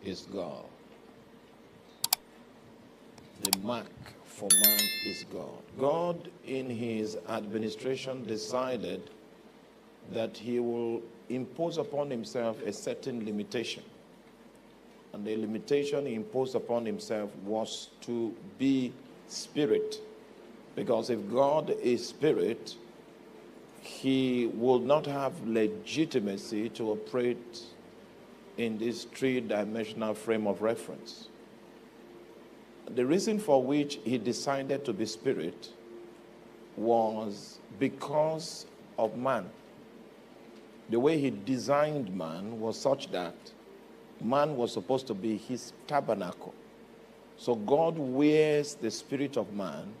is God. The mark for man is God. God, in his administration, decided that he will impose upon himself a certain limitation. And the limitation he imposed upon himself was to be spirit. Because if God is spirit, he will not have legitimacy to operate in this three-dimensional frame of reference. The reason for which he decided to be spirit was because of man. The way he designed man was such that man was supposed to be his tabernacle. So God wears the spirit of man,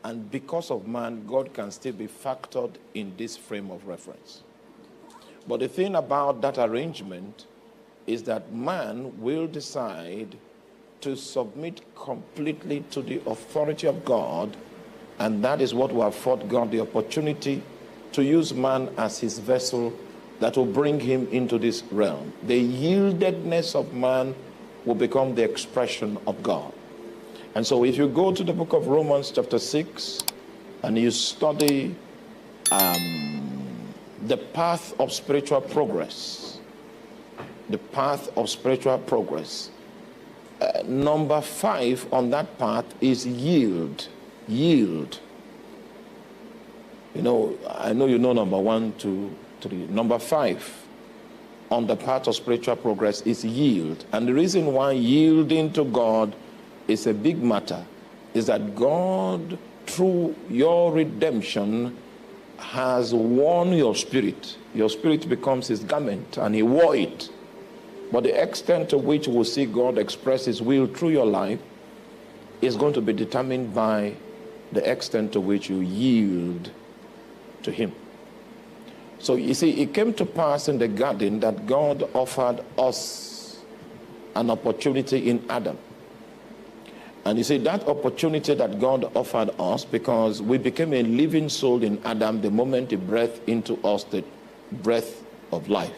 and because of man, God can still be factored in this frame of reference. But the thing about that arrangement is that man will decide to submit completely to the authority of God, and that is what will afford God the opportunity to use man as his vessel that will bring him into this realm. The yieldedness of man will become the expression of God. And so if you go to the book of Romans chapter 6 and you study the path of spiritual progress, number 5 on that path is yield. Yield. You know, I know you know number 1, 2, 3. Number 5 on the path of spiritual progress is yield. And the reason why yielding to God is a big matter is that God, through your redemption, has worn your spirit. Your spirit becomes his garment, and he wore it. But the extent to which we'll see God express his will through your life is going to be determined by the extent to which you yield to him. So you see, it came to pass in the garden that God offered us an opportunity in Adam. And you see, that opportunity that God offered us, because we became a living soul in Adam the moment he breathed into us the breath of life.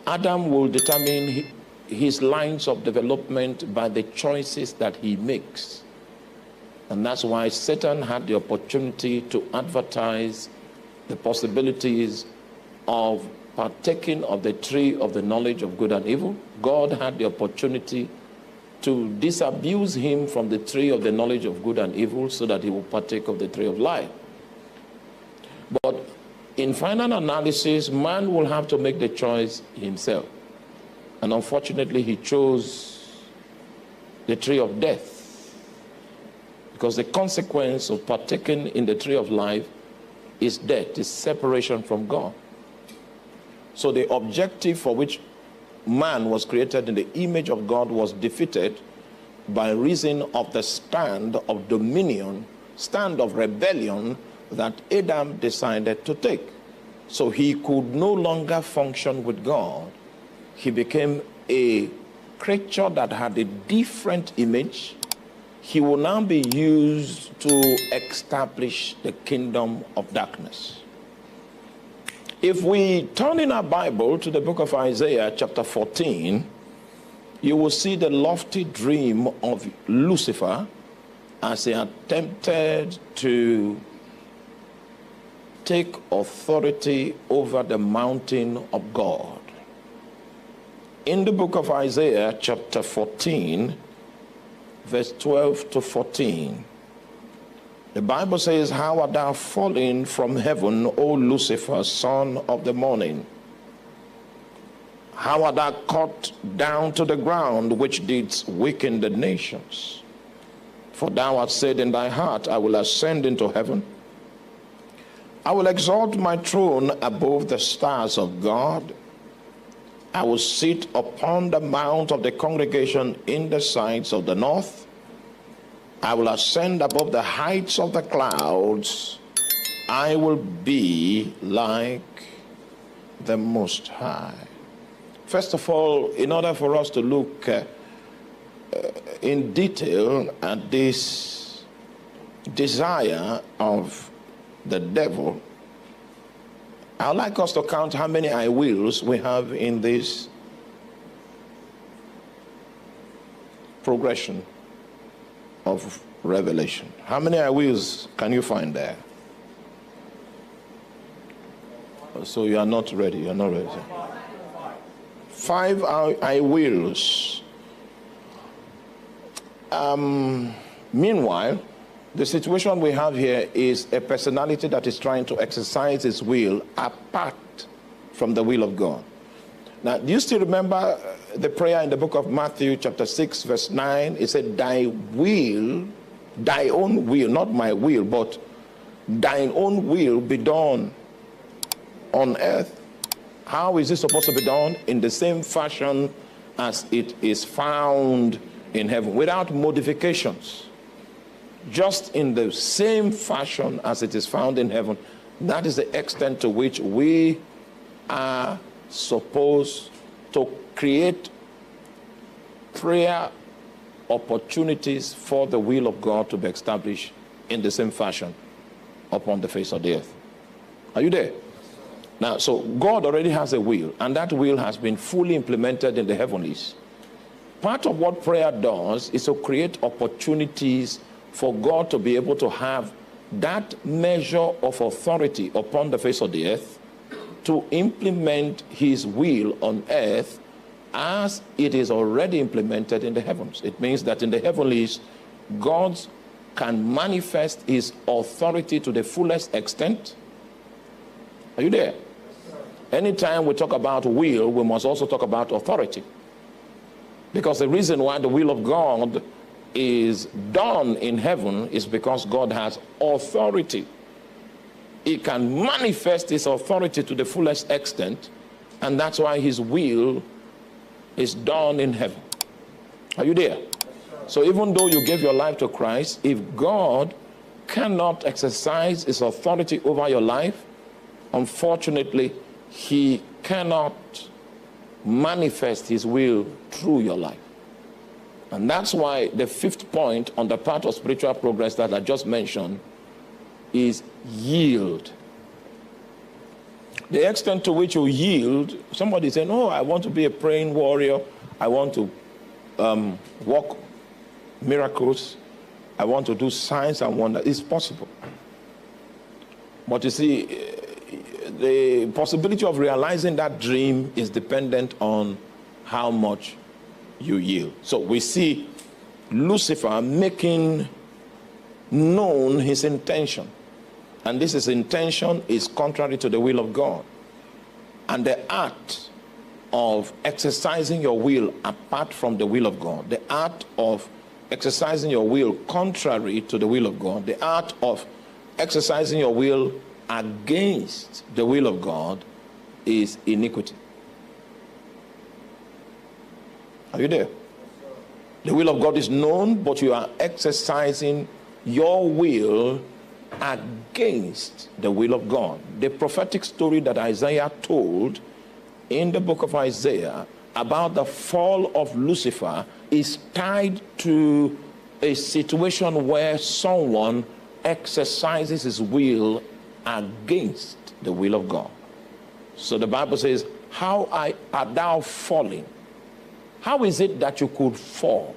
Adam will determine his lines of development by the choices that he makes. And that's why Satan had the opportunity to advertise the possibilities of partaking of the tree of the knowledge of good and evil. God had the opportunity to disabuse him from the tree of the knowledge of good and evil so that he will partake of the tree of life. But in final analysis, man will have to make the choice himself. And unfortunately, he chose the tree of death, because the consequence of partaking in the tree of life is death, is separation from God. So the objective for which man was created in the image of God was defeated by reason of the stand of dominion, stand of rebellion that Adam decided to take. So he could no longer function with God. He became a creature that had a different image. He will now be used to establish the kingdom of darkness. If we turn in our Bible to the book of Isaiah chapter 14, you will see the lofty dream of Lucifer as he attempted to take authority over the mountain of God. In the book of Isaiah chapter 14, verse 12 to 14, the Bible says, "How art thou fallen from heaven, O Lucifer, son of the morning? How art thou cut down to the ground, which didst weaken the nations? For thou hast said in thy heart, I will ascend into heaven. I will exalt my throne above the stars of God. I will sit upon the mount of the congregation in the sides of the north. I will ascend above the heights of the clouds. I will be like the Most High." First of all, in order for us to look in detail at this desire of the devil, I'd like us to count how many I wills we have in this progression of revelation. How many I wills can you find there? So you are not ready. You are not ready. 5 I wills. Meanwhile, the situation we have here is a personality that is trying to exercise his will apart from the will of God. Now, do you still remember the prayer in the book of Matthew chapter 6 verse 9? It said, thy will, thy own will, not my will, but thine own will be done on earth. How is this supposed to be done? In the same fashion as it is found in heaven, without modifications. Just in the same fashion as it is found in heaven. That is the extent to which we are supposed to create prayer opportunities for the will of God to be established in the same fashion upon the face of the earth. Are you there? Now, so God already has a will, and that will has been fully implemented in the heavenlies. Part of what prayer does is to create opportunities for God to be able to have that measure of authority upon the face of the earth to implement his will on earth as it is already implemented in the heavens. It means that in the heavenlies, God can manifest his authority to the fullest extent. Are you there? Anytime we talk about will, we must also talk about authority. Because the reason why the will of God is done in heaven is because God has authority. He can manifest his authority to the fullest extent, and that's why his will is done in heaven. Are you there? So even though you gave your life to Christ, if God cannot exercise his authority over your life, unfortunately, he cannot manifest his will through your life. And that's why the 5th point on the part of spiritual progress that I just mentioned is yield. The extent to which you yield, somebody saying, oh, I want to be a praying warrior, I want to work miracles, I want to do signs and wonders. It's possible. But you see, the possibility of realizing that dream is dependent on how much you yield. So we see Lucifer making known his intention. And this his intention is contrary to the will of God. And the art of exercising your will apart from the will of God, the art of exercising your will contrary to the will of God, the art of exercising your will against the will of God is iniquity. Are you there? The will of God is known, but you are exercising your will against the will of God. The prophetic story that Isaiah told in the book of Isaiah about the fall of Lucifer is tied to a situation where someone exercises his will against the will of God. So the Bible says, how art thou falling? How is it that you could fall?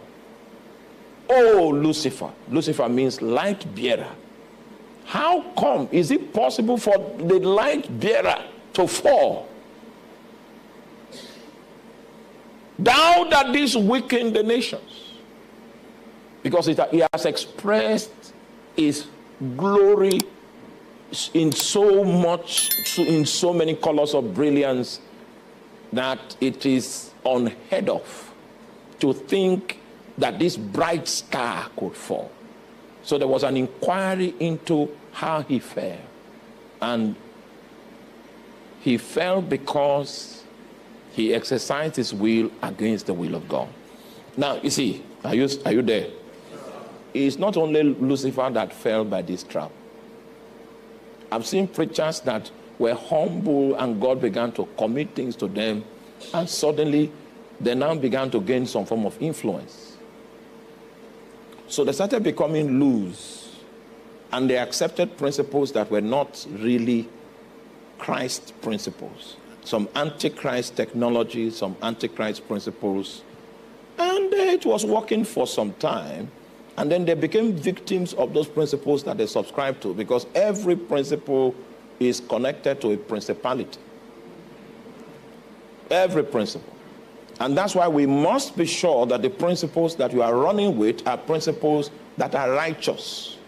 Oh, Lucifer. Lucifer means light bearer. How come? Is it possible for the light bearer to fall? Thou that didst weaken the nations. Because he has expressed his glory in so many colors of brilliance that it is unheard of to think that this bright star could fall. So there was an inquiry into how he fell. And he fell because he exercised his will against the will of God. Now, you see, are you there? It's not only Lucifer that fell by this trap. I've seen preachers that were humble and God began to commit things to them, and suddenly they now began to gain some form of influence. So they started becoming loose, and they accepted principles that were not really Christ principles. Some antichrist technology, some antichrist principles, and it was working for some time, and then they became victims of those principles that they subscribed to, because every principle is connected to a principality. Every principle. And that's why we must be sure that the principles that you are running with are principles that are righteous.